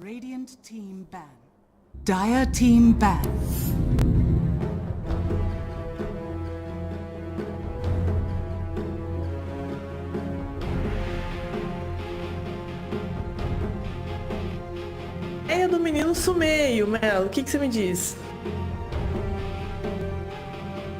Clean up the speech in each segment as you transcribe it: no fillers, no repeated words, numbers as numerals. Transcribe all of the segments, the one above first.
Radiant team ban. Dire team ban. É do menino Sumeio, Melo. O que você me diz?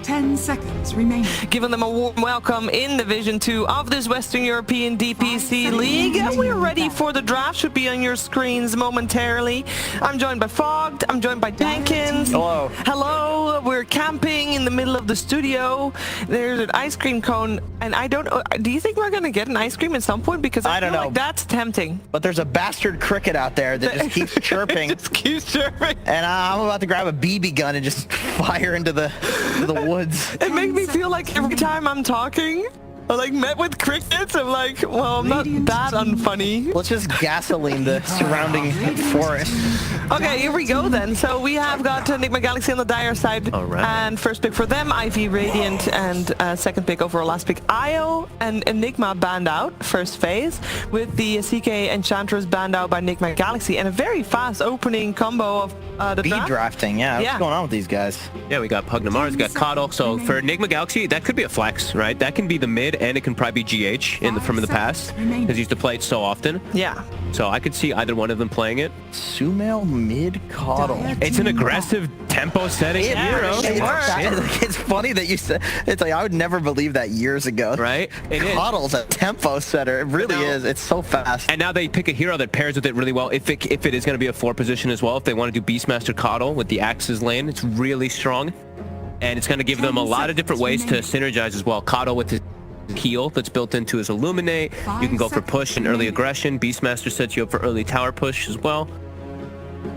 10 seconds remaining. Giving them a warm welcome in Division 2 of this Western European DPC League. We're ready for the draft, should be on your screens momentarily. I'm joined by Fogged, I'm joined by Dankins. Hello. Hello, we're camping in the middle of the studio. There's an ice cream cone, and I don't know, do you think we're gonna get an ice cream at some point? Because I don't feel know. like that's tempting. But there's a bastard cricket out there that just keeps chirping. Just keeps chirping. And I'm about to grab a BB gun and just fire into the woods. It makes me feel like every time I'm talking, I'm like met with crickets. I'm like, well, I'm not that unfunny. Let's just gasoline the surrounding forest. Okay, here we go then. So we have got Nigma Galaxy on the Dire side. All right. And first pick for them, Ivy Radiant, and second pick overall last pick, Io and Enigma banned out first phase, with the CK Enchantress banned out by Nigma Galaxy, and a very fast opening combo of the draft. Drafting, yeah. What's going on with these guys? Yeah, we got Pugnamars, we got Coddle. So for Nigma Galaxy, that could be a flex, right? That can be the mid, and it can probably be GH from the past, because he used to play it so often. Yeah. So I could see either one of them playing it. Sumail mid Coddle. It's an aggressive tempo setting hero. It's funny that you said, it's like, I would never believe that years ago. Right? It is. Coddle's a tempo setter. It really is. It's so fast. And now they pick a hero that pairs with it really well. If it is going to be a 4 position as well, if they want to do Beastmaster Coddle with the Axes lane, it's really strong. And it's going to give them a lot of different ways to synergize as well. Coddle with his heal that's built into his Illuminate. You can go for push and early aggression. Beastmaster sets you up for early tower push as well.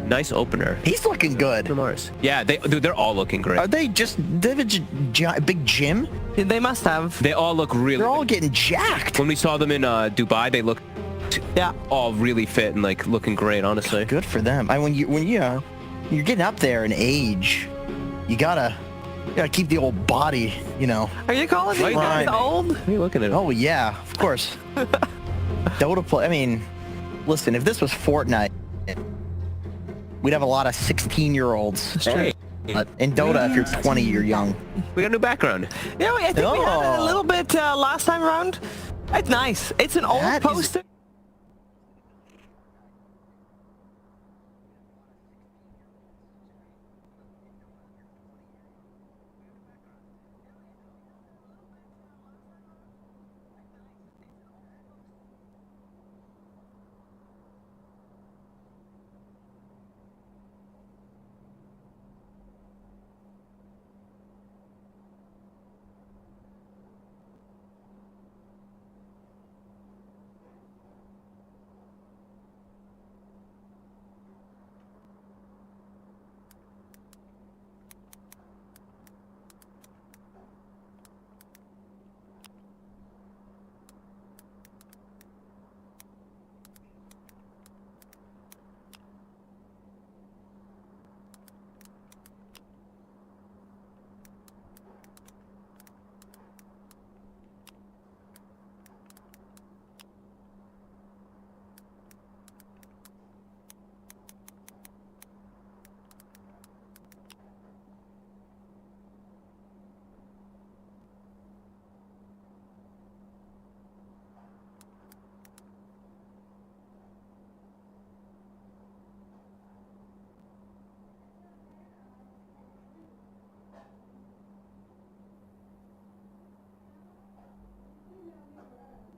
Nice opener. He's looking good. Mars. Yeah, they're all looking great. Are they just big gym? They must have. They all look really They're all getting jacked. When we saw them in Dubai, they looked all really fit and like looking great, honestly. Good for them. When you're getting up there in age, you gotta keep the old body, you know. Are you calling these guys old? What are you looking at? Oh yeah, of course. Dota play. I mean, listen, if this was Fortnite, we'd have a lot of 16-year-olds. Hey. But in Dota, if you're 20, you're young. We got a new background. Yeah, I think we had it a little bit last time around. It's nice. It's an old poster.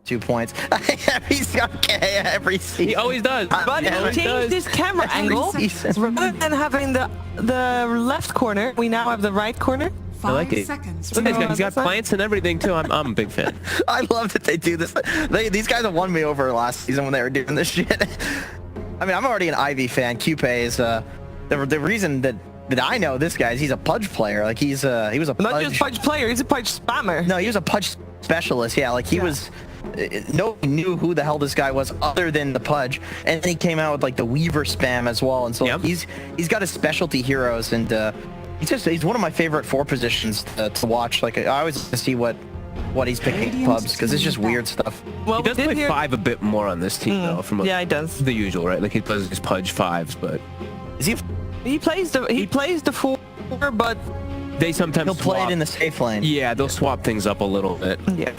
Two points. He's okay every season. He always does. But he changed his camera angle. Rather than having the left corner, we now have the right corner. I like it. Look, he's got plants and everything too. I'm a big fan. I love that they do this. These guys have won me over last season when they were doing this shit. I mean, I'm already an Ivy fan. Coupe is the reason that I know this guy is he's a Pudge player. Like he was a Pudge. Not just Pudge player, he's a Pudge spammer. No, he was a Pudge specialist. Yeah, like he was. Nobody knew who the hell this guy was other than the Pudge, and then he came out with like the Weaver spam as well. And so he's got his specialty heroes, and he's one of my favorite 4 positions to watch. Like I always like to see what what he's picking Radiant pubs because it's just team weird stuff. Well, He does we did play hear... 5 a bit more on this team though, from Yeah, he does. the usual, right? Like he plays his pudge 5s, but Is he? He plays the 4, but they sometimes He'll play swap. it in the safe lane. Yeah, they'll swap things up a little bit. yeah.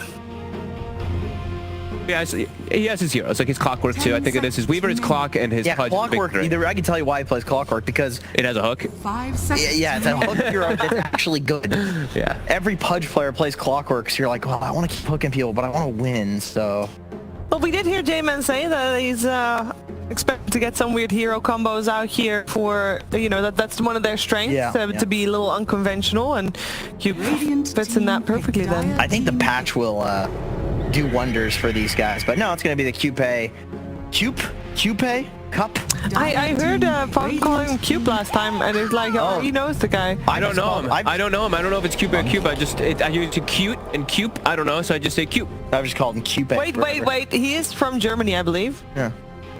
Yeah, he has his heroes, like his Clockwork too. I think it is his Weaver, his Clock, and his Yeah, Pudge. Clockwork. Victory. Either I can tell you why he plays Clockwork because It has a hook. 5 seconds. yeah, it's a hook hero that's actually good. Yeah. Every Pudge player plays Clockwork, so you're like, well, I want to keep hooking people, but I want to win. So Well, we did hear J-Man say that he's expecting to get some weird hero combos out here for, you know, that's one of their strengths, Yeah, to be a little unconventional, and Cube Radiant fits in that team perfectly picked then. Dire I think the team patch will do wonders for these guys. But no, it's going to be the Cupe Cup. I heard Pog calling him Cube last time, and it's like, oh, he knows the guy. I don't know him. I don't know him. I don't know if it's Cube or Cube. I use cute and Cube. I don't know, so I just say Cube. I've just called him Cupe. Wait. He is from Germany, I believe. Yeah.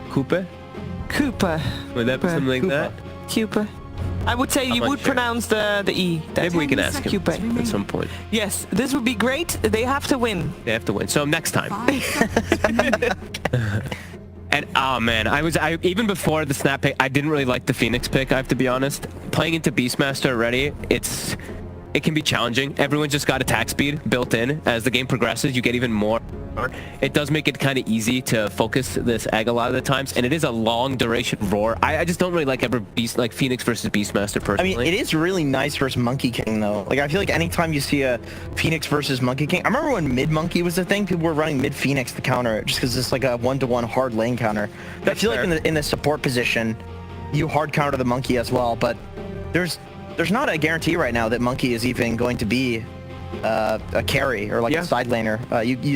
Coupe? Cooper. Would that be something like that? Cooper. I would say you not would sure. pronounce the E. Maybe we can ask him Coupe. at some point. Yes, this would be great. They have to win. They have to win. So next time. 5 seconds remaining. And oh man, I even before the snap pick, I didn't really like the Phoenix pick. I have to be honest. Playing into Beastmaster already, it can be challenging. Everyone's just got attack speed built in. As the game progresses, you get even more. It does make it kind of easy to focus this egg a lot of the times, and it is a long duration roar. I just don't really like like Phoenix versus Beastmaster I personally. mean, it is really nice versus Monkey King, though. Like, I feel like anytime you see a Phoenix versus Monkey King, I remember when mid Monkey was the thing, people were running mid Phoenix to counter it, just because it's like a 1-to-1 hard lane counter. I feel fair. like in the support position, you hard counter the Monkey as well, but there's not a guarantee right now that Monkey is even going to be a carry or like a side laner.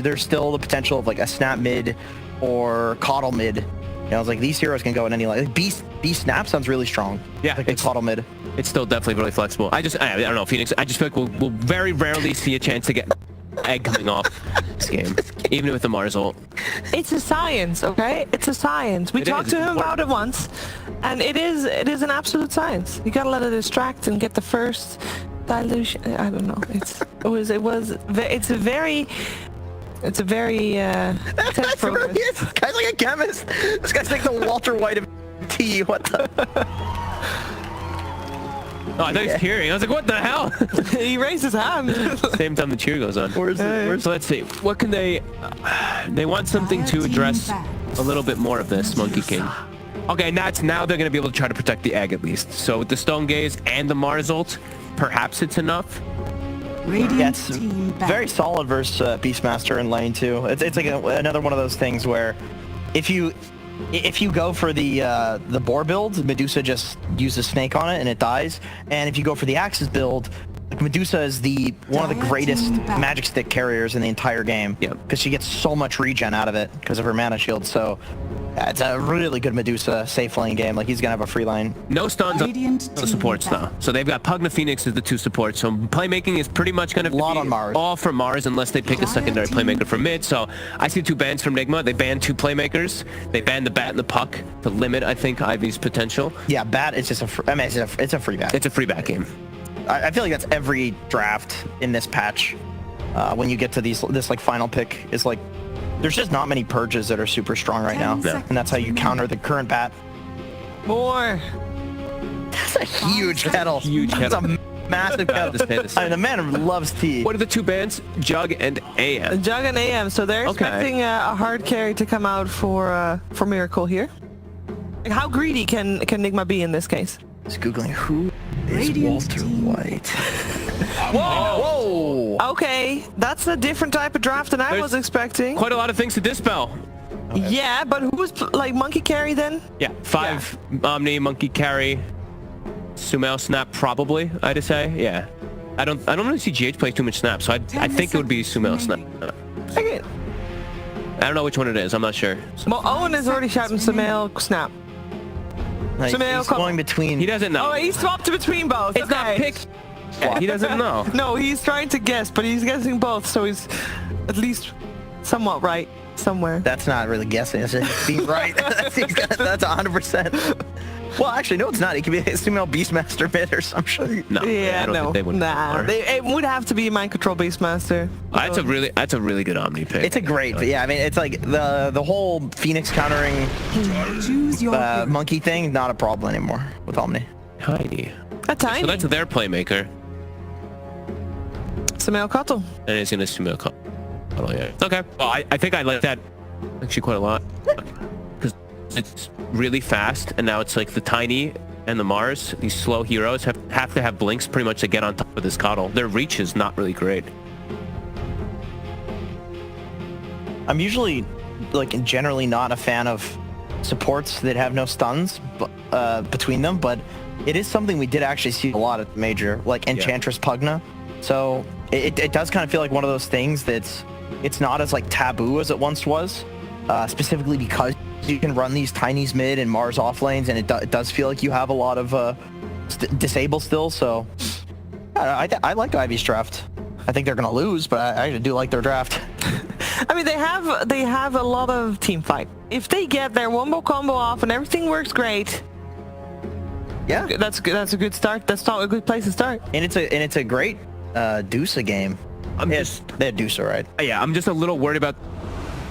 There's still the potential of like a snap mid or coddle mid. You know, it's like these heroes can go in any like beast snap sounds really strong. Yeah, like the coddle mid. It's still definitely really flexible. I don't know, Phoenix. I just feel like we'll very rarely see a chance to get egg coming off this game, even with the Mars ult. It's a science, okay? It's a science. We talked to him about it once, and it is an absolute science. You gotta let it distract and get the first dilution. I don't know. It's a very intense That's process. really it. This guy's like a chemist. This guy's like the Walter White of tea. What the? Oh, I thought he was cheering. I was like, what the hell? He raised his hand. Same time the cheer goes on. Where's So let's see. What can they want something to address a little bit more of this Monkey King. Okay, now they're going to be able to try to protect the egg at least. So with the Stone Gaze and the Mars ult, perhaps it's enough. Radiant it's team back. very solid versus Beastmaster in lane 2. It's like another one of those things where if you go for the boar build, Medusa just uses Snake on it and it dies. And if you go for the Axis build, like Medusa is one of the greatest magic stick carriers in the entire game. Yep. Because she gets so much regen out of it because of her mana shield. So yeah, it's a really good Medusa safe lane game. Like he's gonna have a free line. No stuns on Radiant the team supports though. back. So they've got Pugna Phoenix as the 2 supports. So playmaking is pretty much going to be Lot on Mars. all for Mars unless they pick a secondary playmaker for mid. So I see 2 bans from Nigma. They banned 2 playmakers. They banned the Bat and the Puck to limit, I think, Ivy's potential. Yeah, Bat. It's just it's a free bat. It's a free bat game. I feel like that's every draft in this patch. When you get to this like final pick is like, there's just not many purges that are super strong right now, 10 seconds and that's how you counter the current bat. More. That's a huge kettle. Huge kettle. That's a massive kettle. I mean, the man loves tea. What are the 2 bans? Jug and AM. Jug and AM, so they're Okay. expecting a hard carry to come out for Miracle here. Like, how greedy can Nigma be in this case? Just googling who is Radiant Walter team White. Whoa! Whoa! Okay, that's a different type of draft than I There's was expecting. Quite a lot of things to dispel. Yeah, but who's like Monkey Carry then? Yeah, 5 Omni, Monkey Carry, Sumail Snap probably, I'd say. Yeah. I don't really see GH play too much Snap, so I think it would be Sumail Snap. Okay. I don't know which one it is, I'm not sure. Well, Owen is already shouting Sumail Snap. Like, Sumail, he's come going on. between. He doesn't know. Oh, he swapped between both. It's not okay. picked. Yeah, he doesn't know. No, he's trying to guess, but he's guessing both, so he's at least somewhat right somewhere. That's not really guessing. It's just being right. That's 100%. Well, actually, no, it's not. It could be a female Beastmaster mid or some shit. No, Yeah, I don't no. think they would. Nah, it would have to be Mind Control Beastmaster. That's a really good Omni pick. It's a great, yeah. I mean, it's like the whole Phoenix countering Choose your hero. monkey thing, not a problem anymore with Omni. tiny. A tiny. So that's their playmaker, Samel Cottle. and it's gonna Sumo call. Oh yeah. Okay. Well, I think I like that actually quite a lot because it's really fast, and now it's like the tiny and the Mars. These slow heroes have to have blinks pretty much to get on top of this Coddle. Their reach is not really great. I'm usually, like, generally not a fan of supports that have no stuns between them, but it is something we did actually see a lot at Major, like Enchantress Pugna. So it does kind of feel like one of those things it's not as like taboo as it once was, specifically because you can run these Tinies mid and Mars off lanes, and it does feel like you have a lot of disable still. So I like Ivy's draft. I think they're gonna lose, but I do like their draft. I mean, they have a lot of team fight. If they get their wombo combo off and everything works great, Yeah, that's good. That's a good start. That's not a good place to start. and it's a great Deusa game. They had Deusa, right? Yeah, I'm just a little worried about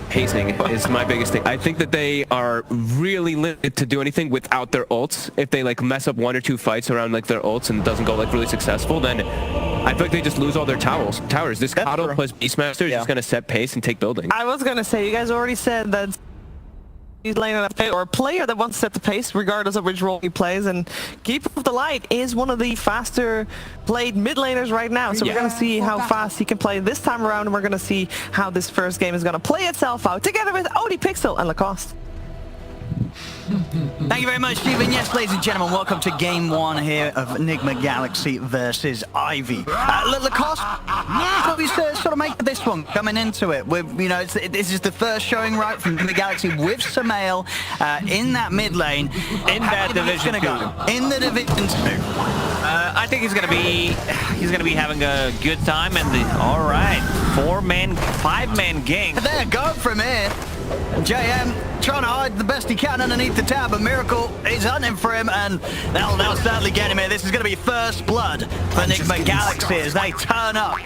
pacing is my biggest thing. I think that they are really limited to do anything without their ults. If they like mess up 1 or 2 fights around like their ults and it doesn't go like really successful, then I feel like they just lose all their towers. This That's Coddle true. plus Beastmaster is just gonna set pace and take building. I was gonna say, you guys already said that he's laying on a pace, or a player that wants to set the pace regardless of which role he plays, and Keeper of the Light is one of the faster played mid laners right now, so we're gonna see how fast he can play this time around, and we're gonna see how this first game is gonna play itself out together with Odie Pixel and Lacoste. Thank you very much, Stephen. Yes, ladies and gentlemen, welcome to Game 1 here of Nigma Galaxy versus Ivy. Lacoste, how do we sort of make this one coming into it? This is the first showing right from Nigma Galaxy with Samael in that mid lane. In that Division 2. In the Division 2. I think he's gonna be having a good time, and all right, 5-man gang. There, go from here. JM trying to hide the best he can underneath the tower, but Miracle is hunting for him, and they'll certainly get him here. This is going to be first blood for Nigma Galaxy as they turn up.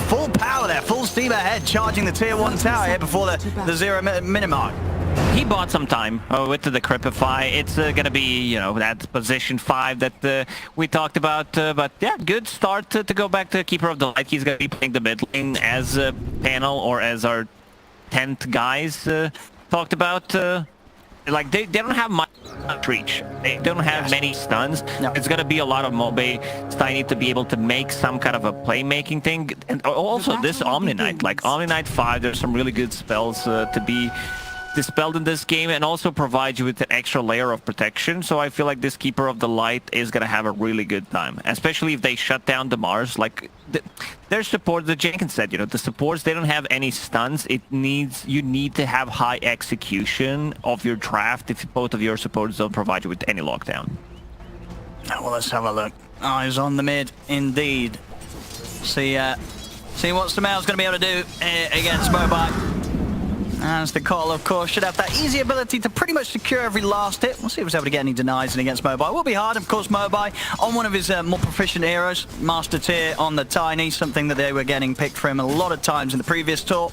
Full power there, full steam ahead, charging the tier 1 tower here before the 0-minute mark. He bought some time with the Cripify. It's going to be, that position 5 that we talked about. But yeah, good start to go back to Keeper of the Light. He's going to be playing the mid lane as a panel, or as our 10th guys talked about. Like they don't have much reach. They don't have many stuns. No. It's gonna be a lot of Mobe Steiny to be able to make some kind of a playmaking thing. And also this Omni Knight, like Omni Knight 5, there's some really good spells to be dispelled in this game, and also provide you with an extra layer of protection. So I feel like this Keeper of the Light is gonna have a really good time, especially if they shut down the Mars. Like their support, the Jenkins said, the supports, they don't have any stuns. You need to have high execution of your draft if both of your supports don't provide you with any lockdown. Well, let's have a look. Eyes on the mid, indeed. See what Samel's going to be able to do against Mobile. As the Call, of course, should have that easy ability to pretty much secure every last hit. We'll see if he's able to get any denies in against Mobile. It will be hard, of course. Mobile on one of his more proficient heroes, Master Tier on the Tiny, something that they were getting picked for him a lot of times in the previous tour.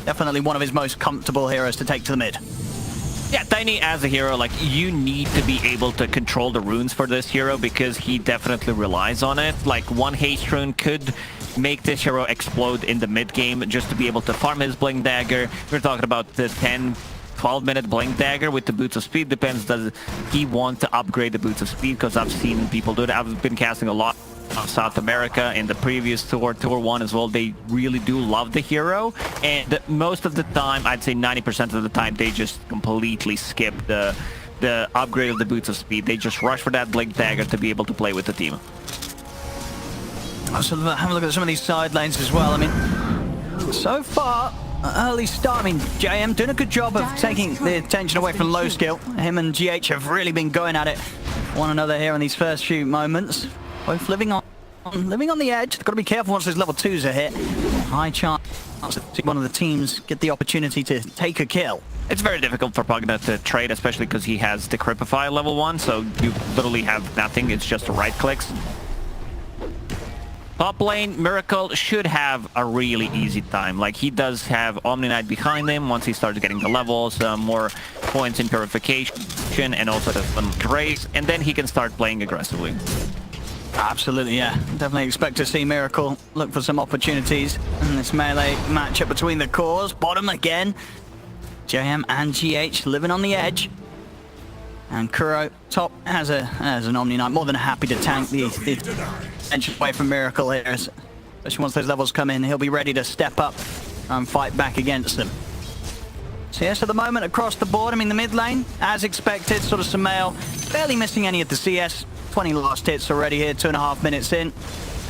Definitely one of his most comfortable heroes to take to the mid. Yeah, Tiny as a hero, like, you need to be able to control the runes for this hero because he definitely relies on it. Like, one haste rune could make this hero explode in the mid game just to be able to farm his Blink Dagger. We're talking about the 10-12-minute Blink Dagger with the Boots of Speed. Depends, does he want to upgrade the Boots of Speed? Because I've seen people do it. I've been casting a lot of South America in the previous tour, Tour 1 as well. They really do love the hero, and most of the time, I'd say 90% of the time, they just completely skip the upgrade of the Boots of Speed. They just rush for that Blink Dagger to be able to play with the team. So have a look at some of these side lanes as well. I mean, so far, early start. I mean, JM doing a good job of taking the attention away from low skill. Him and GH have really been going at it one another here in these first few moments. Both living on living on the edge. They've got to be careful once those level 2s are hit. High chance to see one of the teams get the opportunity to take a kill. It's very difficult for Pugna to trade, especially because he has the Decrypify level 1, so you literally have nothing. It's just right clicks. Top lane, Miracle should have a really easy time. Like, he does have Omni Knight behind him once he starts getting the levels, more points in Purification, and also some Grace, and then he can start playing aggressively. Absolutely, yeah. Definitely expect to see Miracle look for some opportunities in this melee matchup between the cores. Bottom again. JM and GH living on the edge. And Kuro top has an Omni Knight, more than happy to tank the edge away from Miracle here. Especially once those levels come in, he'll be ready to step up and fight back against them. So yes, at the moment across the board, I mean the mid lane, as expected, sort of Sumail, barely missing any of the CS. 20 last hits already here, 2.5 minutes in.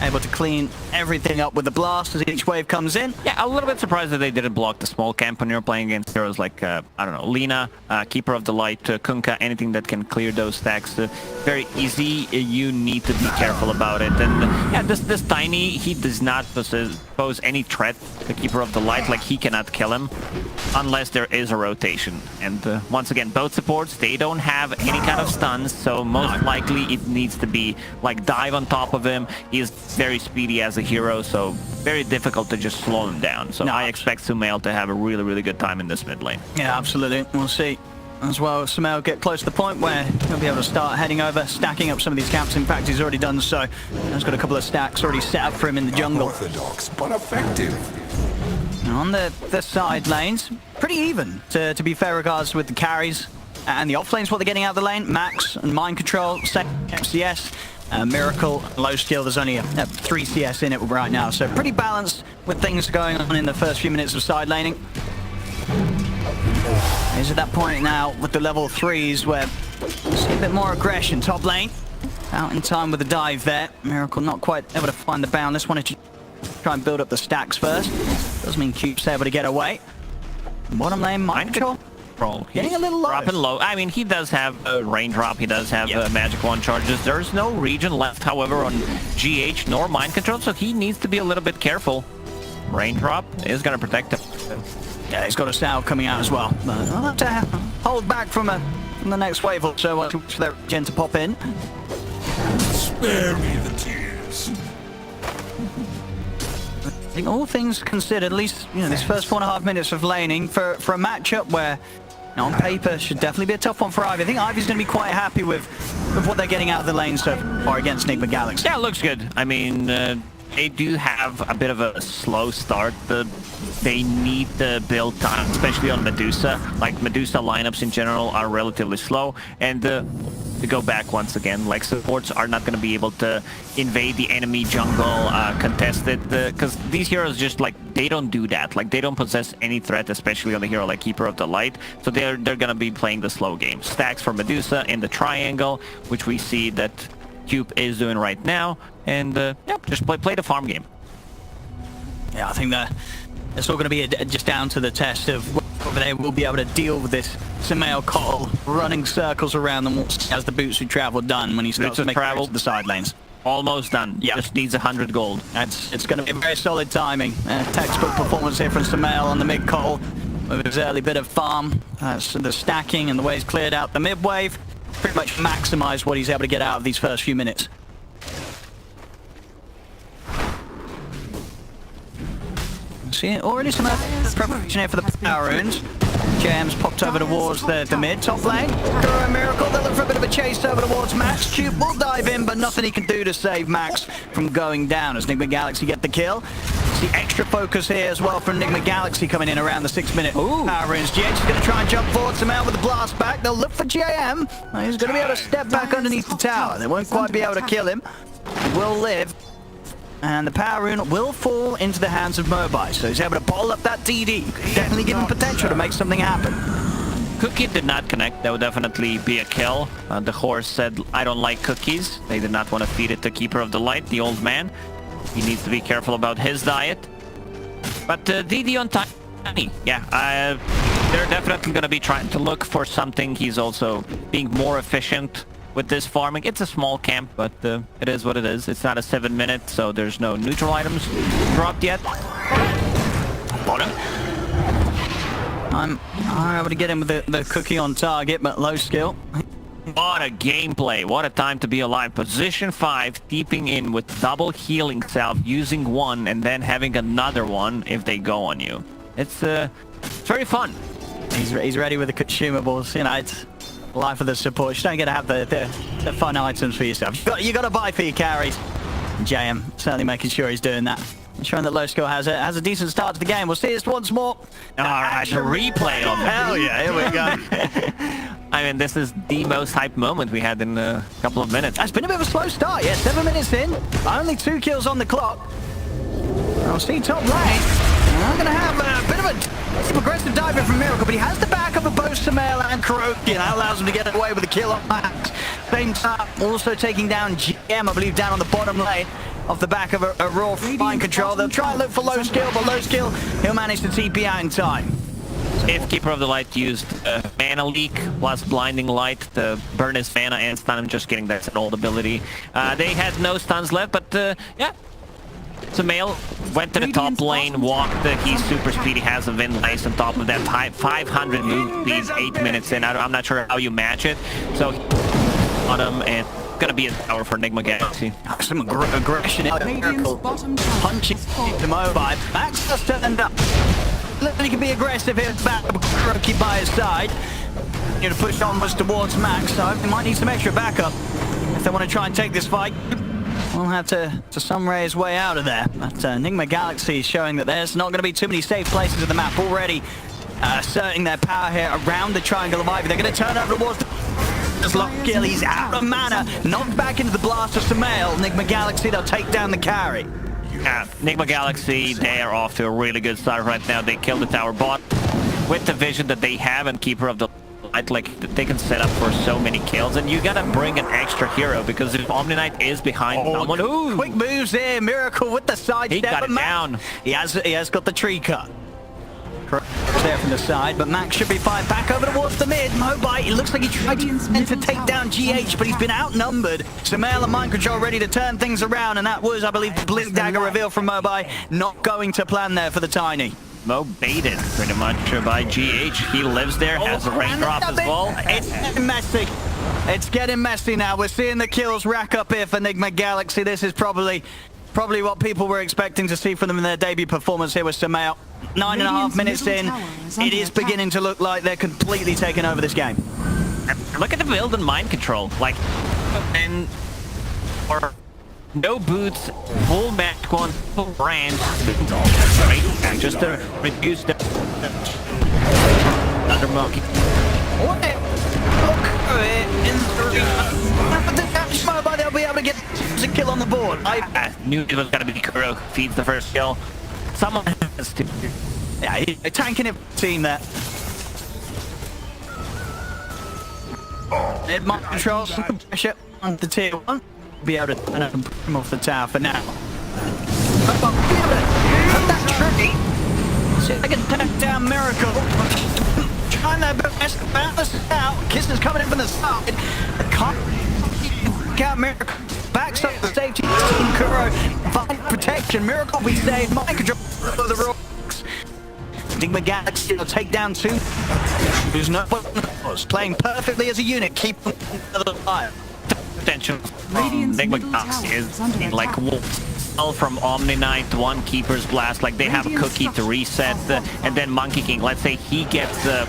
Able to clean everything up with the blast as each wave comes in. Yeah, a little bit surprised that they didn't block the small camp when you're playing against heroes like, I don't know, Lina, Keeper of the Light, Kunkka, anything that can clear those stacks. Very easy, you need to be careful about it. And yeah, this Tiny, he does not pose any threat to Keeper of the Light, like he cannot kill him unless there is a rotation. And once again, both supports, they don't have any kind of stuns, so most likely it needs to be like dive on top of him. He's very speedy as a hero, so very difficult to just slow him down. So I expect Sumail to have a really, really good time in this mid lane. Yeah, absolutely. We'll see. As well, Sumail get close to the point where he'll be able to start heading over, stacking up some of these camps. In fact, he's already done so. He's got a couple of stacks already set up for him in the jungle. Orthodox, but effective. On the side lanes, pretty even, to be fair regards with the carries. And the off lanes, what they're getting out of the lane, Max and Mind Control, CS. Miracle, low skill, there's only 3 CS in it right now, so pretty balanced with things going on in the first few minutes of side laning. He's at that point now with the level 3s where you see a bit more aggression. Top lane, out in time with the dive there. Miracle not quite able to find the bound. Wanted to try and build up the stacks first. Does mean Cube's able to get away. Bottom lane, Mind Control. Getting a little low. Dropping low. I mean, he does have a raindrop. He does have magic wand charges. There's no regen left, however, on GH nor Mind Control, so he needs to be a little bit careful. Raindrop is going to protect him. Yeah, he's got a Sal coming out as well. But I'll have to hold back from the next wave or so for their regen to pop in. Spare me the tears. I think all things considered, at least this first 4.5 minutes of laning for a matchup where on paper should definitely be a tough one for Ivy. I think Ivy's going to be quite happy with what they're getting out of the lane so far against Nigma Galaxy. Yeah, it looks good. I mean, they do have a bit of a slow start. They need to build time, especially on Medusa. Like, Medusa lineups in general are relatively slow, and to go back once again, like, supports are not going to be able to invade the enemy jungle, contest it, because these heroes just, like, they don't do that. Like, they don't possess any threat, especially on a hero like Keeper of the Light, so they're going to be playing the slow game. Stacks for Medusa in the triangle, which we see that Cube is doing right now, and yeah, just play the farm game. Yeah, I think that it's all going to be just down to the test of whether they will be able to deal with this Sumail Cottle running circles around them as the Boots Who Travel done when he starts to make travel to the side lanes. Almost done. Yeah, just needs 100 gold. It's going to be a very solid timing. Textbook performance here from Sumail on the mid Cottle with his early bit of farm. So the stacking and the way he's cleared out the mid wave, pretty much maximised what he's able to get out of these first few minutes. See, already some preparation here for the power runes. JM's popped over towards the mid top lane. Kuro and Miracle, they'll look for a bit of a chase over towards Max. Cube will dive in, but nothing he can do to save Max from going down as Nigma Galaxy get the kill. See extra focus here as well from Nigma Galaxy coming in around the 6-minute power runes. GH is going to try and jump forward somehow with the blast back. They'll look for JM. He's going to be able to step back underneath the tower. They won't quite be able to kill him. He will live. And the power rune will fall into the hands of Mobi, so he's able to bottle up that DD. Definitely give him potential to make something happen. Cookie did not connect. That would definitely be a kill. The horse said, I don't like cookies. They did not want to feed it to Keeper of the Light, the old man. He needs to be careful about his diet. But DD on Tiny, yeah, they're definitely going to be trying to look for something. He's also being more efficient with this farming. It's a small camp, but it is what it is. It's not a 7-minute, so there's no neutral items dropped yet. Bottom. I'm able to get him with the cookie on target, but low skill. What a gameplay. What a time to be alive. Position 5, deeping in with double healing self, using one and then having another one if they go on you. It's very fun. He's ready with the consumables. You know, it's life of the support. You don't get to have the fun items for yourself. You got to buy for your carries. JM certainly making sure he's doing that. Ensuring that low skill has a decent start to the game. We'll see this once more. All right, the replay of it. Hell yeah, here we go. I mean, this is the most hyped moment we had in a couple of minutes. It's been a bit of a slow start, yeah. 7 minutes in, only 2 kills on the clock. I'll see top lane. I'm going to have a bit of a aggressive dive in from Miracle, but he has the backup of both Sumail and Kuroki, and that allows him to get away with a kill on Max. Same time, also taking down GM, I believe, down on the bottom lane. Off the back of a raw mind control. They'll try and look for low skill, but low skill, he'll manage to TP out in time. If Keeper of the Light used mana leak plus blinding light to burn his mana and stun him, just kidding, that's an old ability. They had no stuns left, but yeah. Sumail went to the top lane, walked, he's super speedy, has a Wind Lace on top of that, 500 move speed, 8 minutes in. I'm not sure how you match it, so on him, and gonna be a tower for Nigma Galaxy. Some aggression in Miracle, punching the mobile. Max has turned up. He can be aggressive here, back Kuroki by his side. Need to push onwards towards Max, so he might need some extra backup if they want to try and take this fight. We'll have to sunray his way out of there. But Nigma Galaxy is showing that there's not going to be too many safe places in the map already. Asserting their power here around the triangle of Ivy. They're going to turn over towards the Skill, he's out of mana, knocked back into the blast of Sumail. Nigma Galaxy, they'll take down the carry. Yeah, Nigma Galaxy, they are off to a really good start right now. They killed the tower bot with the vision that they have and Keeper of the Light, like they can set up for so many kills, and you gotta bring an extra hero because if Omni Knight is behind someone, ooh, quick moves there, Miracle with the side he step. got it down. He has got the tree cut. There from the side, but Max should be fine. Back over towards the mid. Mobite, it looks like he tried to take down GH, but he's been outnumbered. Sumail and Mind Control ready to turn things around, and that was, I believe, the Blink Dagger reveal from Mobite. Not going to plan there for the Tiny. Mo baited pretty much by GH. He lives there, has a raindrop as well. It's getting messy. It's getting messy now. We're seeing the kills rack up here for Nigma Galaxy. This is probably what people were expecting to see from them in their debut performance here with Sumail. 9.5 minutes in, it is beginning to look like they're completely taking over this game. Look at the build and Mind Control. Like, and or no boots, full match one, full range, right? Just to reduce the under monkey. Mobile, they'll be able to get a kill on the board. I knew it was gonna be Kuro feeds the first kill. Someone has to. Yeah, he's tanking it team there. Mid Mind Control, some pressure on the tier 1. Be able to turn up and put him off the tower for now. That tree. See if I can take down Miracle. Trying their best to balance it out. Kisses coming in from the side. Can't out Miracle. Backs up the safety team. Kuro find protection. Miracle we saved. Mind Control for the rocks. Nigma Galaxy will take down 2. Who's no playing perfectly as a unit. Keep them alive. Potential Nigma Galaxy is like wolf from Omni Knight, 1 Keeper's Blast, like they have a cookie to reset, and then Monkey King, let's say he gets the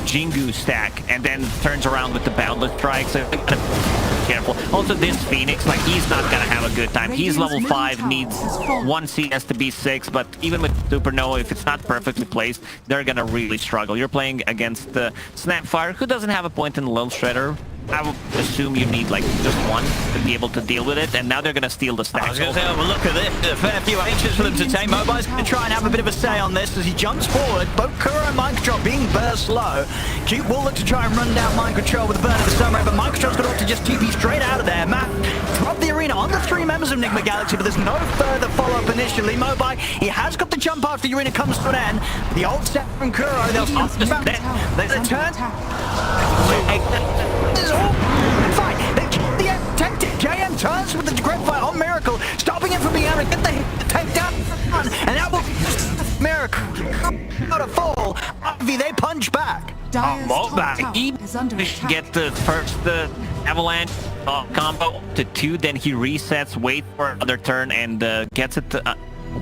Jingu stack and then turns around with the Boundless Strike, so careful. Also this Phoenix, like he's not gonna have a good time. He's level 5, needs 1 CS to be 6, but even with Supernova, if it's not perfectly placed, they're gonna really struggle. You're playing against the Snapfire, who doesn't have a point in Lil Shredder. I would assume you need like just 1 to be able to deal with it, and now they're gonna steal the stack. I was gonna say, well, look at this. A fair few H's for them to take. Mobile's gonna try and have a bit of a say on this as he jumps forward. Both Kuro and Mind Control being burst low. Cute will look to try and run down Mind Control with a burn of the Sunray, but Mind Control's gonna look to just TP straight out of there. Matt drop the arena on the 3 members of Nigma Galaxy, but there's no further follow-up initially. Mobile, he has got the jump after the arena comes to an end. The old set from Kuro, they'll stop the turn. This is all fine. JM turns with the Decrepify fire on Miracle, stopping him from being able to get the takedown, and that will Miracle out of fall. Ivy, they punch back. Dire's top Mobile, tower he is under attack. get the first avalanche combo to 2, then he resets, wait for another turn, and gets it to,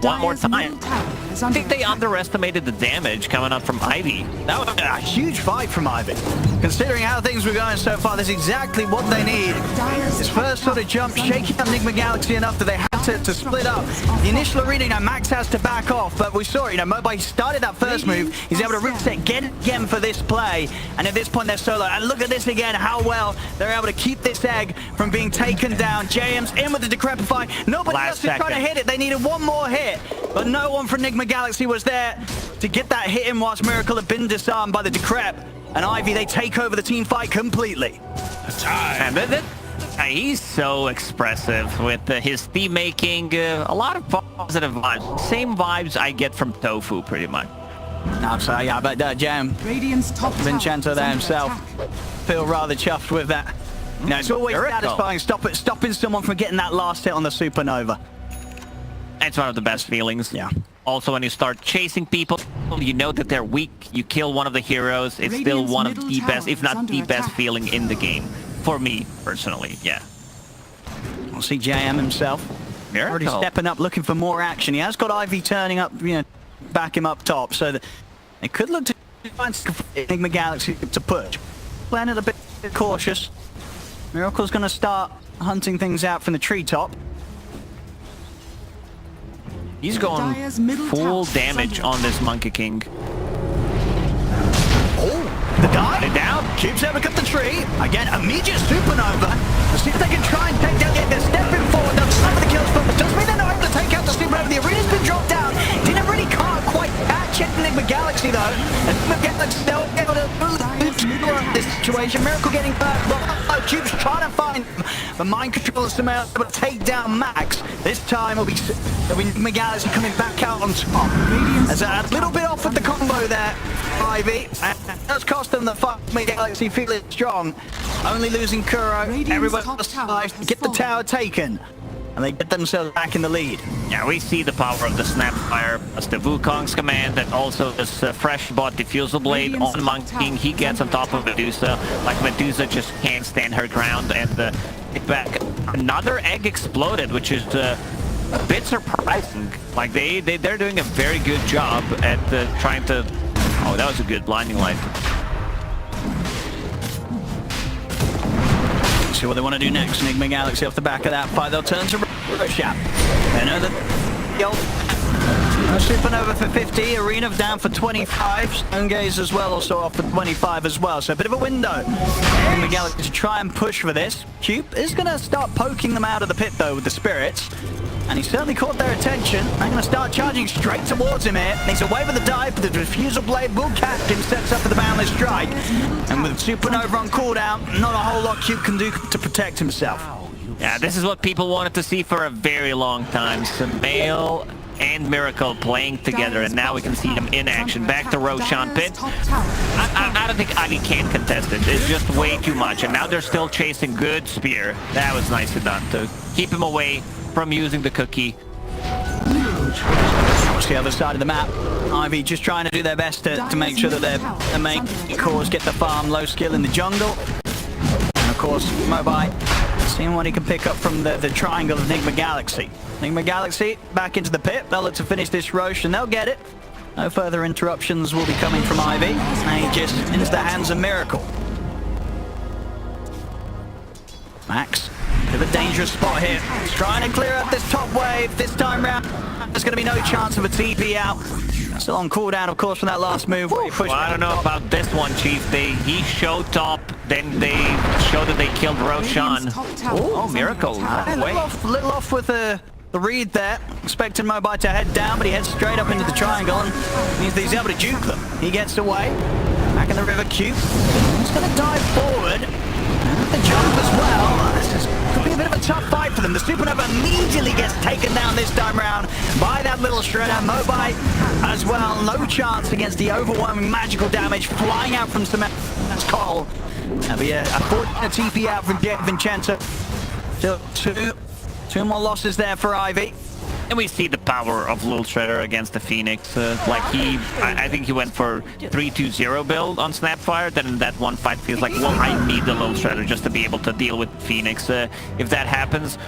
one more Dire's time. middle tower is I under think they attack. underestimated the damage coming up from Ivy. That was a huge fight from Ivy. Considering how things were going so far, that's exactly what they need. Dire's His top first sort of tower jump, is under shaking up Nigma Galaxy enough that they had to split up. The initial arena, you know, Max has to back off, but we saw it, you know, Mobile, he started that first move, he's able to reset, get it again for this play, and at this point they're solo. And look at this again, how well they're able to keep this egg from being taken down. JM's in with the Decrepify, nobody Last else is trying to second. hit it, they needed one more hit, but no one from Nigma Galaxy was there to get that hit in whilst Miracle had been disarmed by the Decrep. And Ivy, they take over the team fight completely. And he's so expressive with his theme making, a lot of positive vibes. Same vibes I get from Tofu, pretty much. So yeah, but Jam, Radiant's top tower Vincenzo is there under himself, attack. feel rather chuffed with that. You know, it's always Miracle. satisfying stopping someone from getting that last hit on the Supernova. It's one of the best feelings. Yeah. Also, when you start chasing people, you know that they're weak. You kill one of the heroes. It's still Radiant's one of middle the best, tower if not is under the best attack. feeling in the game. For me, personally, yeah. We'll see JM himself. Already Miracle. stepping up, looking for more action. He has got Ivy turning up, you know, back him up top, so that they could look to find Enigma Galaxy to push. Playing it a bit cautious. Miracle's going to start hunting things out from the treetop. He's going Dire's middle full tower is damage under on this Monkey King. The dive. They're down. Cubes able to cut the tree. Again, immediate supernova. Let's see if they can try and take down the egg. They're stepping forward. They'll stop the kills, but doesn't mean they're not able to take out the supernova. The arena's been dropped down. Didn't really can't quite catch Enigma Galaxy though. Enigma Galaxy still able to lose this situation. Miracle getting back. Well, Cubes trying to find the mind control somehow able to take down Max. This time it'll be Enigma Galaxy coming back out on top. There's a little bit off with the combo there, Ivy. That's cost them the fight. Galaxy feeling strong. Only losing Kuro. Radiant's Everybody top else tower survives to has get the fallen. tower taken. And they get themselves back in the lead. Yeah, we see the power of the Snapfire as the Wukong's command, that also this fresh bought Diffusal Blade Radiant's on top Monkey tower King. He is gets on under top of Medusa. Like Medusa just can't stand her ground, and get back. Another egg exploded, which is a bit surprising. Like they're doing a very good job at trying to. Oh, that was a good blinding light. See what they want to do next. Enigma Galaxy off the back of that fight. They'll turn to Roshan. They know that Supernova for 50, Arena down for 25, Stone Gaze as well, also off for 25 as well. So a bit of a window. Enigma Galaxy to try and push for this. Cube is going to start poking them out of the pit though with the spirits. And he certainly caught their attention. They're going to start charging straight towards him here. He's away with the dive, but the Diffusal Blade will catch him, sets up for the Boundless Strike. And with Supernova on cooldown, not a whole lot Cube can do to protect himself. Yeah, this is what people wanted to see for a very long time. Sumail and Miracle playing together, and now we can see them in action. Back to Roshan Pit. I don't think Ivy can contest it. It's just way too much, and now they're still chasing good spear. That was nicely done to keep him away from using the cookie. Watch the other side of the map. Ivy just trying to do their best to make sure that their main cores get the farm, low skill in the jungle. And of course, Mobile seeing what he can pick up from the triangle of Nigma Galaxy. Nigma Galaxy back into the pit. They'll look to finish this Roche and they'll get it. No further interruptions will be coming from Ivy. And he just into the hands of Miracle. Max, bit of a dangerous spot here. He's trying to clear up this top wave this time round. There's going to be no chance of a TP out. Still on cooldown, of course, from that last move. Where he pushed Well, I don't know about this one, Chief. He showed top, then they showed that they killed Roshan. Oh, Miracle. A little off with the read there. Expecting Mobile to head down, but he heads straight up into the triangle and means that he's able to juke them. He gets away. Back in the river Cube. He's going to dive forward. And the jump as well. This could be a bit of a tough fight for them. The Supernova immediately gets taken down this time round by that little shredder. Mobile as well. No chance against the overwhelming magical damage flying out from Cement. That's Cole. That'll be a fortunate TP out from Vincenzo. Still two more losses there for Ivy. And we see the power of Lil Shredder against the Phoenix. I think he went for 3-2-0 build on Snapfire. Then in that one fight, feels like, well, I need the Lil Shredder just to be able to deal with Phoenix. If that happens,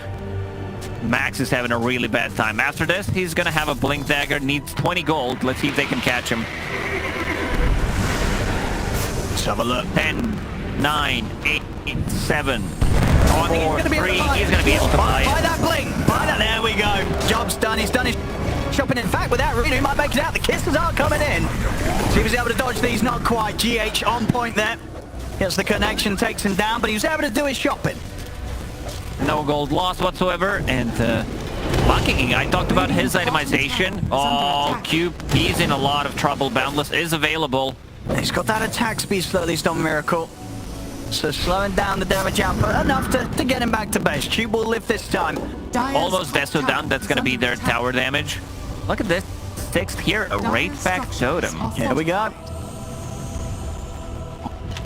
Max is having a really bad time. After this, he's gonna have a Blink Dagger, needs 20 gold. Let's see if they can catch him. Let's have a look. 10, 9, 8, 7. Oh, I think he's gonna be able to buy it. He's gonna be able to buy it. Buy that blink! Buy that! There we go. Job's done. He's done his shopping. In fact, without Reno, he might make it out. The kisses are coming in. See if he's able to dodge these. Not quite. GH on point there. Gets the connection, takes him down, but he was able to do his shopping. No gold lost whatsoever, and Lucky, I talked about his itemization. Oh, Cube, he's in a lot of trouble. Boundless is available. He's got that attack speed slowly done, Miracle. So slowing down the damage output enough to get him back to base. Cube will live this time. Almost Deso down. That's going to be their tower damage. Look at this. 6th here, a Raid Pack Totem. Here we go.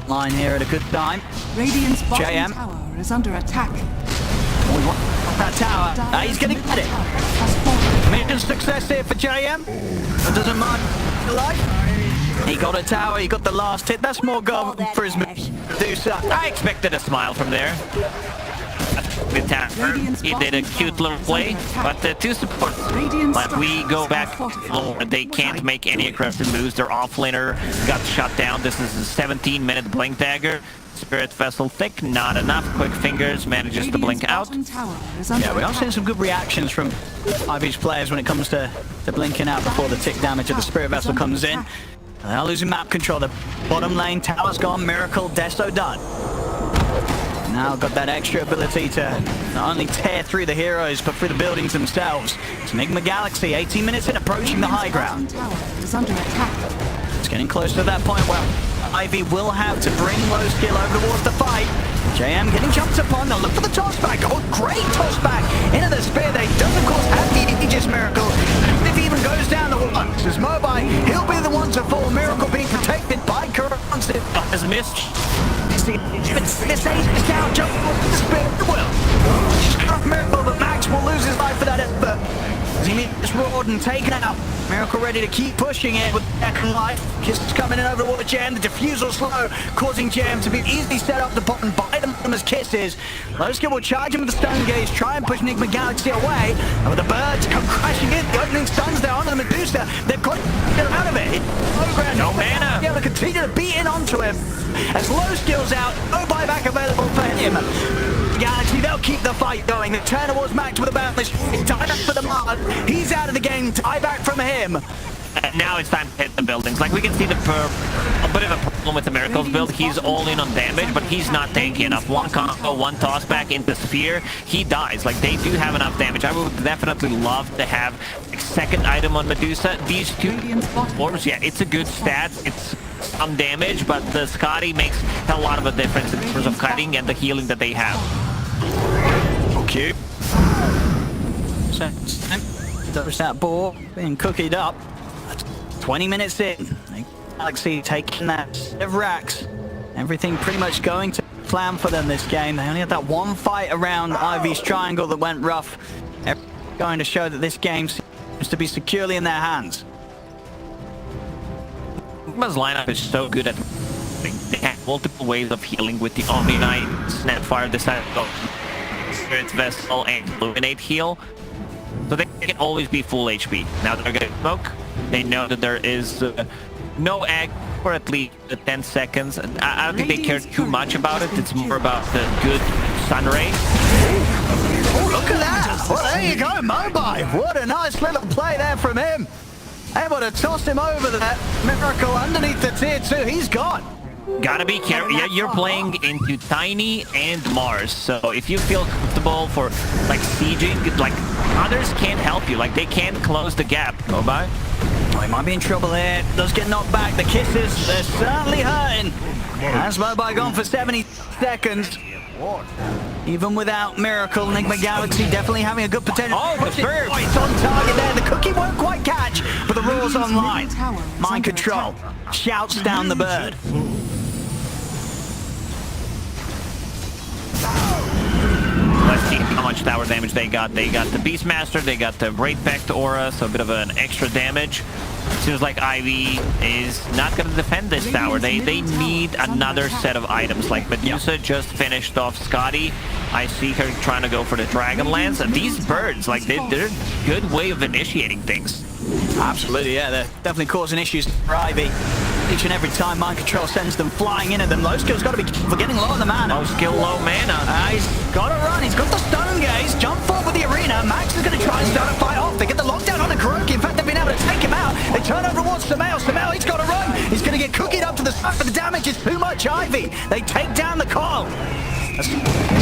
Line here at a good time. Radiant's bottom JM. tower is under attack. We want that tower. He's going to get it. Mission success here for JM. It doesn't mind the life. He got a tower, he got the last hit. That's more gold for his Medusa. I expected a smile from there. The tower, he did a cute little play, but the two supports, but we go back, they can't make any aggressive moves. Their offlaner got shut down. This is a 17-minute Blink Dagger. Spirit Vessel thick, not enough. Quick Fingers manages to blink out. Yeah, we are seeing some good reactions from Ivy's players when it comes to blinking out before the tick damage of the Spirit Vessel comes in. They're losing map control. The bottom lane tower's gone. Miracle, Deso done. Now got that extra ability to not only tear through the heroes, but through the buildings themselves. It's Nigma Galaxy, 18 minutes in, approaching the high ground. It's getting close to that point where Ivy will have to bring low skill over towards the fight. JM getting jumped upon. They'll look for the toss back. Oh, great toss back into the spear. They does, of course, have the Aegis Miracle. If he even goes down the one, as Mobai, he'll be the one to fall. Miracle being protected by Corrosive. Has missed. This Aegis down, jump off the spear. Will. Miracle, but Max will lose his life for that effort. As he gets roared and taken out. Miracle ready to keep pushing it with second life. Kisses coming in over towards Jam. The diffusal slow, causing Jam to be easily set up the bottom by them as Kisses. Low skill will charge him with the stun gaze, try and push Nigma Galaxy away. And with the birds come crashing in, the opening stuns there onto the Medusa. They've got to get out of it. No mana. Be able to continue to beat in onto him. As low skills out, no buyback available for him. Galaxy, they'll keep the fight going. They turn towards Max with a boundless. Tie back for the Mud. He's out of the game. Tie back from him. Now it's time to hit the buildings. Like we can see a bit of a problem with the Miracles build. He's all in on damage, but he's not tanky enough. One combo, one toss back into Sphere, he dies. Like they do have enough damage. I would definitely love to have a second item on Medusa. These two orbs, yeah, it's a good stat. It's some damage, but the Scotty makes a lot of a difference in terms of cutting and the healing that they have. Okay. So, there's that ball being cookied up. 20 minutes in. Galaxy taking that set of racks. Everything pretty much going to plan for them this game. They only had that one fight around Ivy's triangle that went rough. Going to show that this game seems to be securely in their hands. Nigma's lineup is so good at they have multiple ways of healing with the Omni Knight, Snapfire, this side of Spirit Vessel, and Illuminate heal. So they can always be full HP. Now they're gonna smoke. They know that there is no egg for at least 10 seconds. I don't think they care too much about it. It's more about the good sun ray. Oh, look at that! Well, there you go, Mobai. What a nice little play there from him. Able to toss him over that Miracle underneath the tier 2. He's gone. Gotta be careful. Yeah, you're playing into Tiny and Mars, so if you feel comfortable for like sieging, like others can't help you. Like they can't close the gap. Mobai. Oh, he might be in trouble here. Does get knocked back. The kisses, they're certainly hurting. As Mobai gone for 70 seconds. Even without Miracle, Nigma Galaxy definitely having a good potential. Oh, the third. Oh, it's on target there. The cookie won't quite catch, but the Roar's online. Mind control. Shouts down the bird. Let's see how much tower damage they got. They got the Beastmaster, they got the Great Pact Aura, so a bit of an extra damage. Seems like Ivy is not going to defend this tower. They need another set of items. Like Medusa just finished off Scotty. I see her trying to go for the Dragonlance. And these birds, like they're a good way of initiating things. Absolutely, yeah, they're definitely causing issues for Ivy. Each and every time Mind Control sends them flying in at them. Low skill's got to be forgetting a lot of the mana. Low skill, low mana. He's got to run. He's got the stun gaze. Jump forward with the arena. Max is going to try and start a fight off. They get the lockdown on a Kuroki. In fact, they've been able to take him out. They turn over towards Sumail. Sumail, he's got to run. He's going to get cookied up to the side, but the damage is too much. Ivy, they take down the call. That's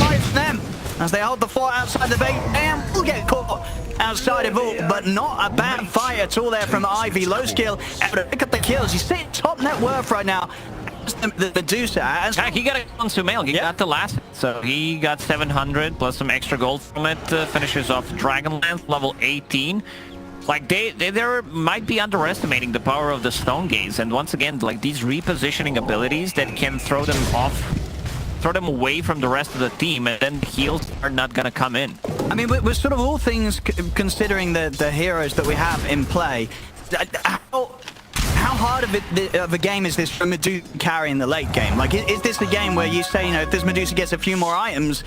fight for them as they hold the fort outside the base and will get caught outside of all, but not a bad fight at all there from Ivy. Low skill able to pick up the kills. He's sitting top net worth right now. The Medusa. He got it on Sumail. He got the last. So he got 700 plus some extra gold from it. Finishes off Dragonlance level 18. Like they might be underestimating the power of the Stone Gaze. And once again, like these repositioning abilities that can throw them off, throw them away from the rest of the team, and then the heals are not going to come in. I mean, we're sort of all things considering the heroes that we have in play. How hard of a game is this for Medusa carrying the late game? Like, is this the game where you say, you know, if this Medusa gets a few more items,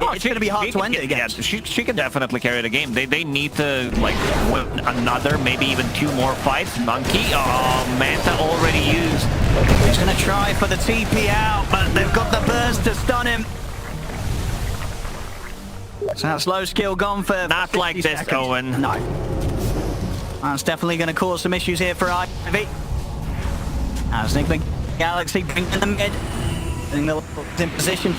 it's going to be hard to end it again? Yeah, she can definitely carry the game. They need to, like, win another, maybe even 2 more fights. Monkey, oh, Manta already used. He's going to try for the TP out, but they've got the burst to stun him. So that's low skill gone for not like this, seconds. Owen. No. That's definitely going to cause some issues here for Ivy. As Nigma Galaxy bringing the mid, getting the in position.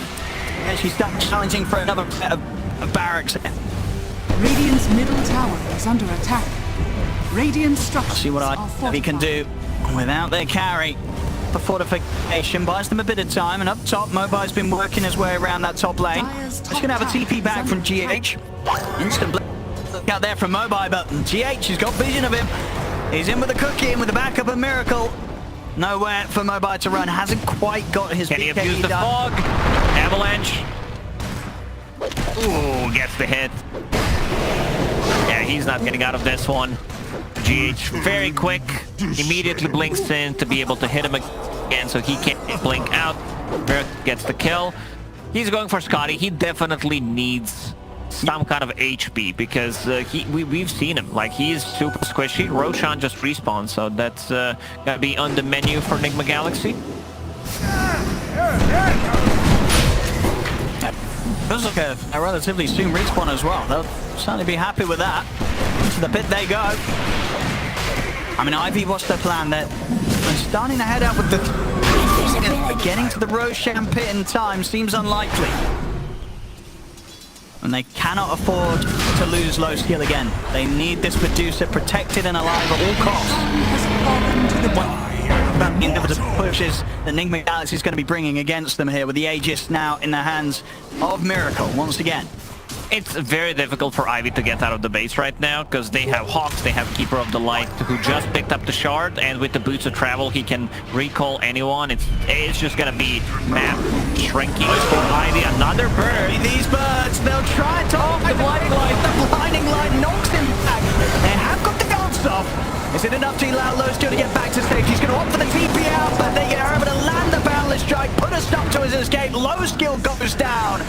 And she starts challenging for another set of barracks. Radiant's middle tower is under attack. Radiant structures See what are Ivy can do without their carry. The fortification buys them a bit of time, and up top, Mobile's been working his way around that top lane. He's going to have a TP back from GH. Instant look out there from Mobile, but GH has got vision of him. He's in with a cookie, in with the backup of Miracle. Nowhere for Mobile to run. Hasn't quite got his Can he BKB abuse the done. fog? Avalanche. Ooh, gets the hit. Yeah, he's not getting out of this one. GH very quick, immediately blinks in to be able to hit him again, so he can't blink out. Miracle gets the kill. He's going for Scotty. He definitely needs some kind of HP because we've seen him. Like, he is super squishy. Roshan just respawned, so that's gonna be on the menu for Nigma Galaxy. Feels like a relatively soon respawn as well. They'll certainly be happy with that. To the pit they go. I mean, Ivy, what's their plan? They're starting to head out with the... Getting to the Roshan pit in time seems unlikely. And they cannot afford to lose low skill again. They need this Medusa protected and alive at all costs. About the inevitable pushes that Nigma Galaxy is going to be bringing against them here with the Aegis now in the hands of Miracle once again. It's very difficult for Ivy to get out of the base right now because they have Hawks, they have Keeper of the Light who just picked up the shard, and with the Boots of Travel he can recall anyone. It's just gonna be map shrinking for Ivy. Another bird. These birds, they'll try to off the blinding light. The blinding light knocks him back. They have got the guns off. Is it enough to allow Low Skill to get back to safety? He's going to opt for the TP out, but they are able to land the Boundless Strike, put a stop to his escape. Low Skill goes down.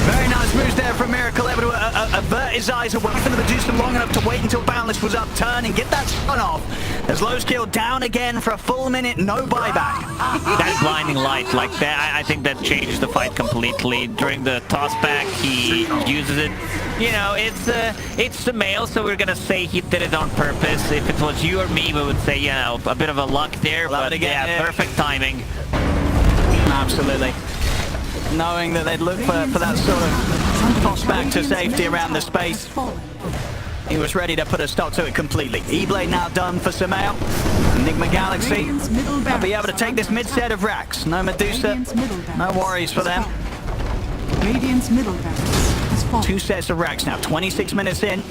Very nice moves there from Miracle, able to avert his eyes away from the Medusa long enough to wait until Boundless was up, turn and get that stun off. As Low Skill down again for a full minute, no buyback. That blinding light, like that, I think that changes the fight completely. During the toss back, he uses it. You know, it's the male, so we're gonna say he did it on purpose. If it was you or me, we would say, you know, a bit of a luck there, but yeah, perfect timing. Absolutely. Knowing that they'd look for that sort of toss back to safety around the space. He was ready to put a stop to it completely. E-Blade now done for Sumail. Enigma Galaxy will be able to take this mid set of racks. No Medusa, no worries for them. Radiant's middle barracks has fallen. 2 sets of racks now, 26 minutes in.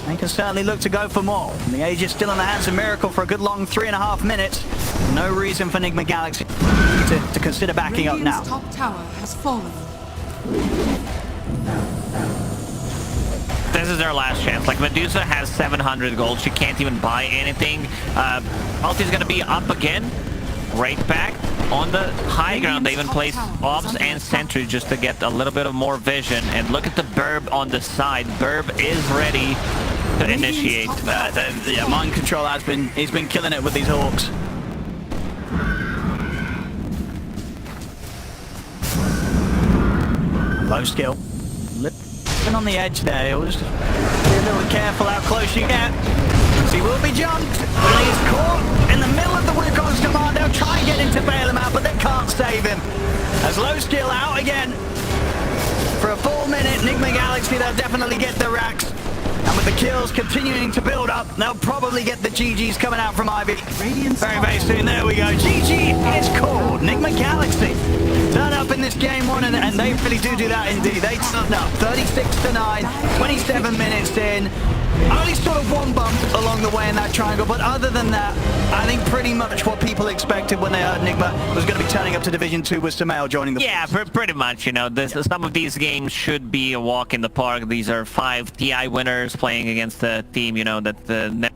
They can certainly look to go for more. The Aegis still in the hands of Miracle for a good long 3.5 minutes. No reason for Nigma Galaxy to consider backing up now. Radiant's top tower has fallen. This is their last chance. Like, Medusa has 700 gold. She can't even buy anything. Ulti's gonna be up again. Right back on the high ground. They even place Obs and Sentry just to get a little bit of more vision. And look at the Burb on the side. Burb is ready to initiate. Yeah, mind control he's been killing it with these Hawks. Low skill. Living on the edge there. You'll just be a little careful how close you get. He will be jumped, but he's caught in the middle of the Wukong's command. They'll try and get him to bail him out, but they can't save him. As low skill out again. For a full minute, Nigma Galaxy, they'll definitely get the racks. And with the kills continuing to build up, they'll probably get the GGs coming out from Ivy. Very soon. There we go. GG is called. Nigma Galaxy turn up in this game one, and they really do that indeed. They turned up 36-9, 27 minutes in. Only sort of one bump along the way in that triangle, but other than that, I think pretty much what people expected when they heard Nigma was going to be turning up to Division 2 with Sumail joining the... Yeah, pretty much, you know, some of these games should be a walk in the park. These are 5 TI winners playing against a team, you know, that the...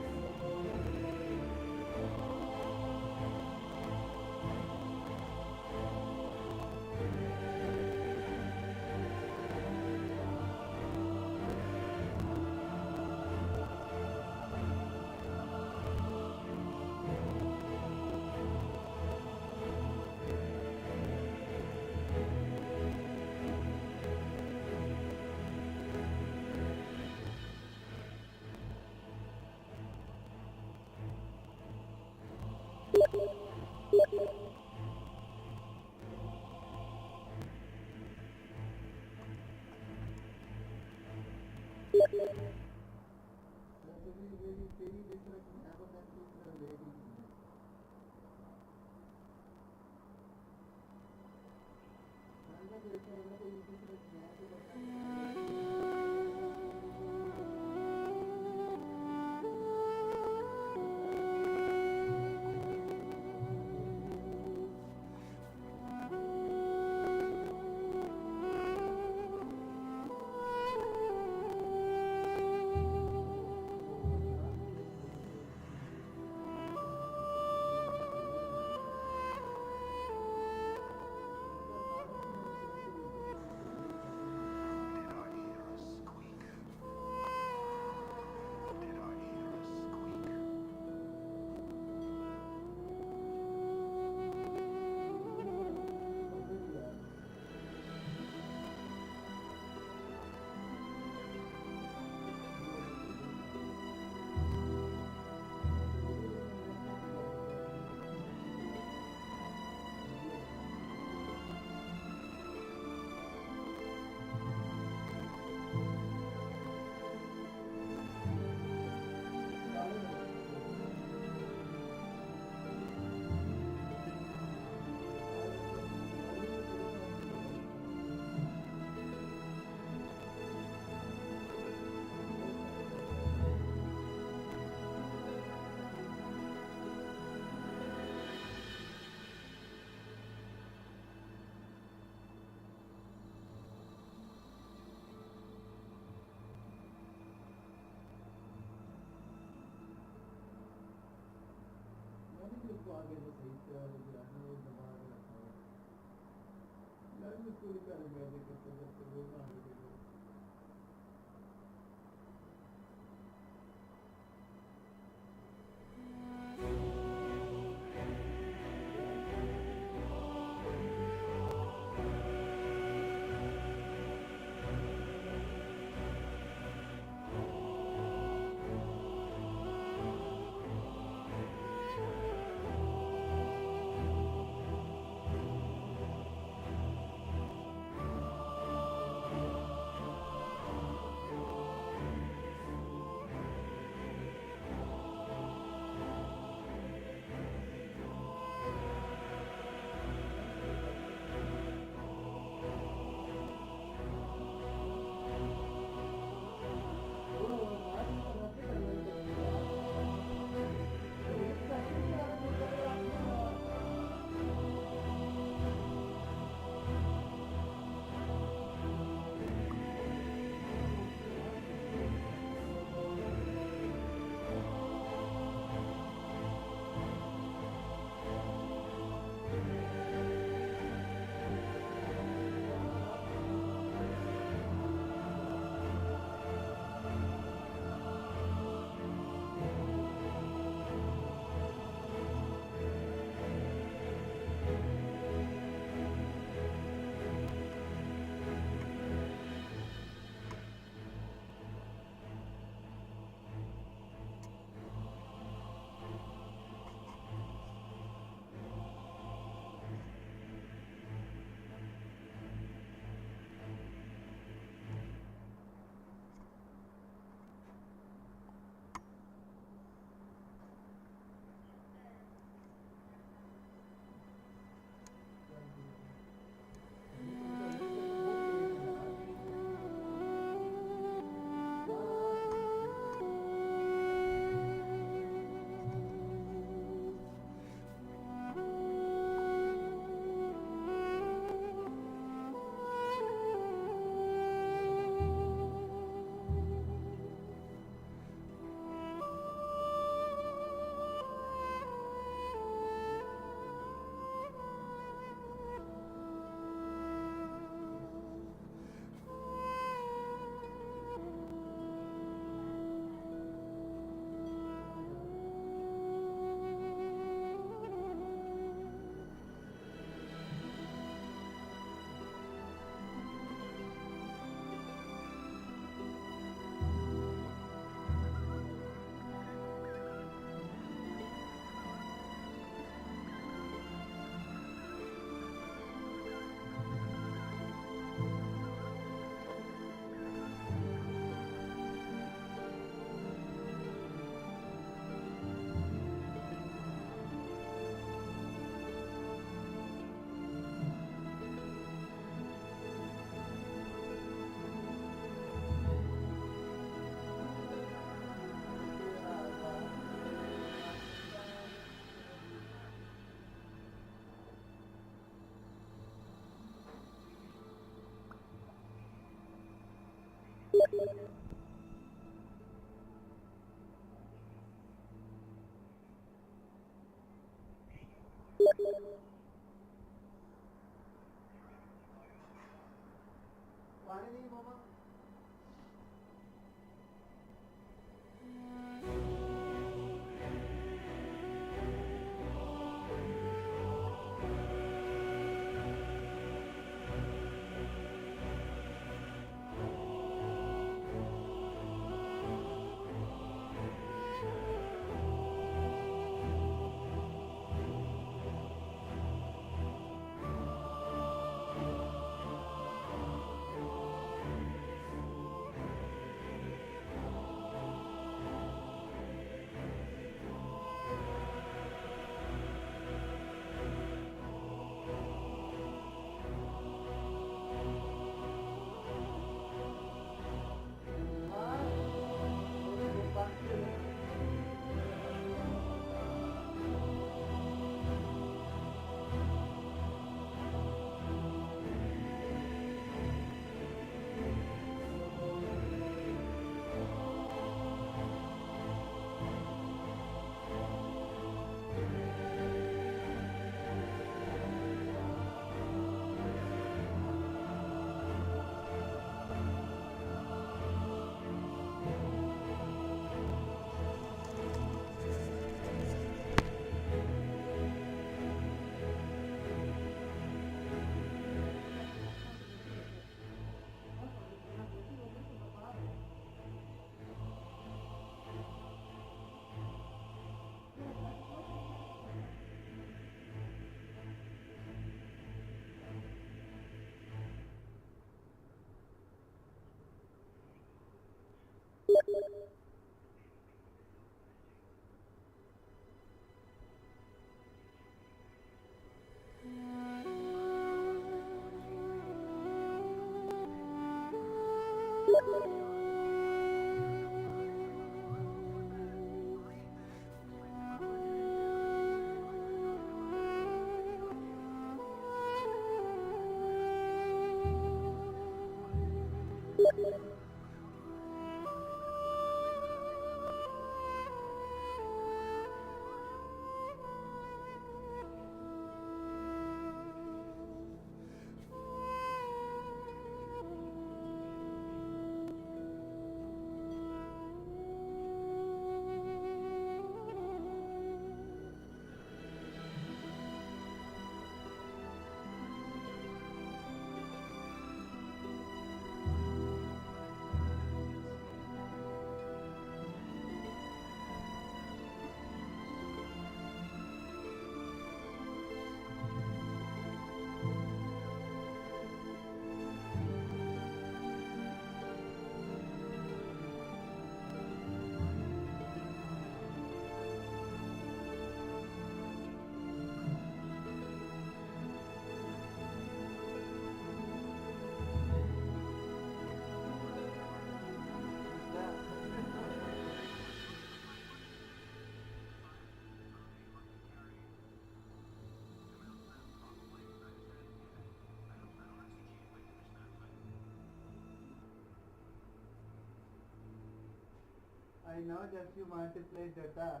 I know just you want to play Dota.